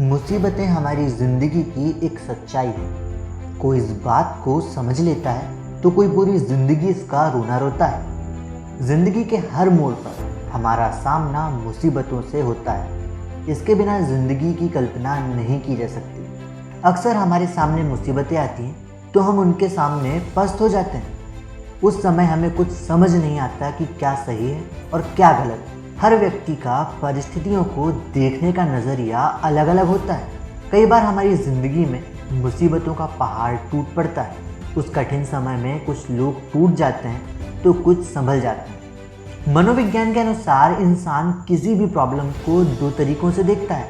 मुसीबतें हमारी ज़िंदगी की एक सच्चाई है। कोई इस बात को समझ लेता है तो कोई पूरी ज़िंदगी इसका रोना रोता है। ज़िंदगी के हर मोड़ पर हमारा सामना मुसीबतों से होता है। इसके बिना ज़िंदगी की कल्पना नहीं की जा सकती। अक्सर हमारे सामने मुसीबतें आती हैं तो हम उनके सामने पस्त हो जाते हैं। उस समय हमें कुछ समझ नहीं आता कि क्या सही है और क्या गलत। हर व्यक्ति का परिस्थितियों को देखने का नज़रिया अलग अलग होता है। कई बार हमारी ज़िंदगी में मुसीबतों का पहाड़ टूट पड़ता है। उस कठिन समय में कुछ लोग टूट जाते हैं तो कुछ संभल जाते हैं। मनोविज्ञान के अनुसार इंसान किसी भी प्रॉब्लम को दो तरीकों से देखता है।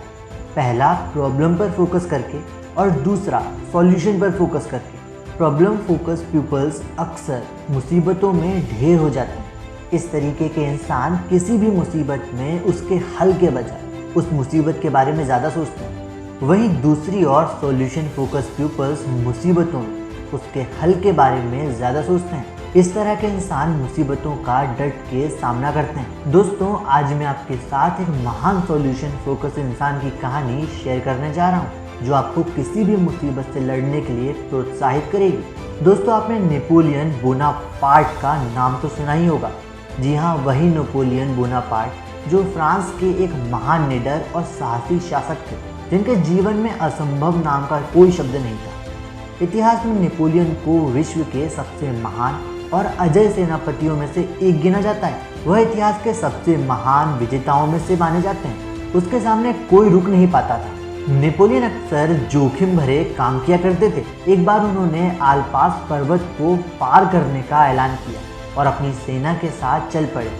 पहला, प्रॉब्लम पर फोकस करके, और दूसरा, सॉल्यूशन पर फोकस करके। प्रॉब्लम फोकस पीपल्स अक्सर मुसीबतों में ढेर हो जाते हैं। इस तरीके के इंसान किसी भी मुसीबत में उसके हल के बजाय उस मुसीबत के बारे में ज़्यादा सोचते हैं। वहीं दूसरी ओर सॉल्यूशन फोकस पीपल्स मुसीबतों में उसके हल के बारे में ज़्यादा सोचते हैं। इस तरह के इंसान मुसीबतों का डट के सामना करते हैं। दोस्तों, आज मैं आपके साथ एक महान सॉल्यूशन फोकस इंसान की कहानी शेयर करने जा रहा हूँ जो आपको किसी भी मुसीबत से लड़ने के लिए प्रोत्साहित करेगी। दोस्तों, आपने नेपोलियन बोनापार्ट का नाम तो सुना ही होगा। जी हाँ, वही नेपोलियन बोनापार्ट जो फ्रांस के एक महान निडर और साहसी शासक थे जिनके जीवन में असंभव नाम का कोई शब्द नहीं था। इतिहास में नेपोलियन को विश्व के सबसे महान और अजय सेनापतियों में से एक गिना जाता है। वह इतिहास के सबसे महान विजेताओं में से माने जाते हैं। उसके सामने कोई रुक नहीं पाता था। नेपोलियन अक्सर जोखिम भरे काम किया करते थे। एक बार उन्होंने आल्प्स पर्वत को पार करने का ऐलान किया और अपनी सेना के साथ चल पड़े।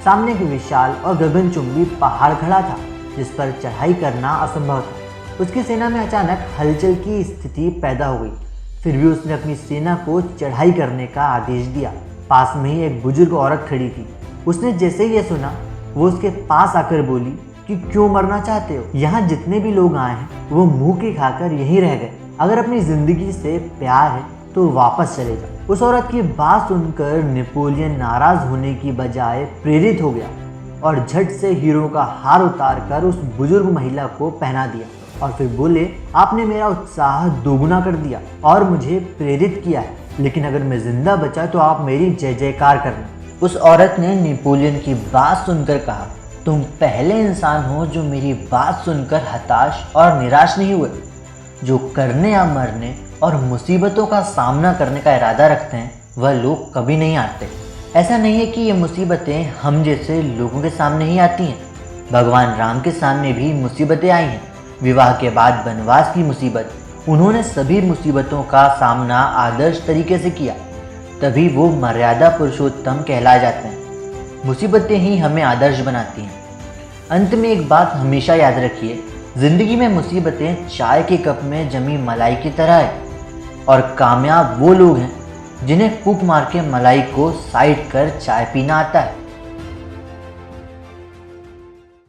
सामने एक विशाल और गगनचुंबी पहाड़ खड़ा था जिस पर चढ़ाई करना असंभव था। उसकी सेना में अचानक हलचल की स्थिति पैदा हो गई। फिर भी उसने अपनी सेना को चढ़ाई करने का आदेश दिया। पास में ही एक बुजुर्ग औरत खड़ी थी। उसने जैसे ही ये सुना, वो उसके पास आकर बोली कि क्यों मरना चाहते हो? यहाँ जितने भी लोग आए हैं वो मुंह की खाकर यहीं रह गए। अगर अपनी जिंदगी से प्यार है तो वापस चले जाओ। उस औरत की बात सुनकर नेपोलियन नाराज होने की बजाय प्रेरित हो गया और झट से हीरो का हार उतार कर उस बुजुर्ग महिला को पहना दिया और फिर बोले, आपने मेरा उत्साह दोगुना कर दिया और मुझे प्रेरित किया है, लेकिन अगर मैं जिंदा बचा तो आप मेरी जय जयकार करना। उस औरत ने नेपोलियन की बात सुनकर कहा, तुम पहले इंसान हो जो मेरी बात सुनकर हताश और निराश नहीं हुए। जो करने या मरने और मुसीबतों का सामना करने का इरादा रखते हैं वह लोग कभी नहीं हारते। ऐसा नहीं है कि ये मुसीबतें हम जैसे लोगों के सामने ही आती हैं। भगवान राम के सामने भी मुसीबतें आई हैं। विवाह के बाद वनवास की मुसीबत, उन्होंने सभी मुसीबतों का सामना आदर्श तरीके से किया, तभी वो मर्यादा पुरुषोत्तम कहलाए जाते हैं। मुसीबतें ही हमें आदर्श बनाती हैं। अंत में एक बात हमेशा याद रखिए, जिंदगी में मुसीबतें चाय के कप में जमी मलाई की तरह है और कामयाब वो लोग हैं जिन्हें फूंक मार के मलाई को साइड कर चाय पीना आता है।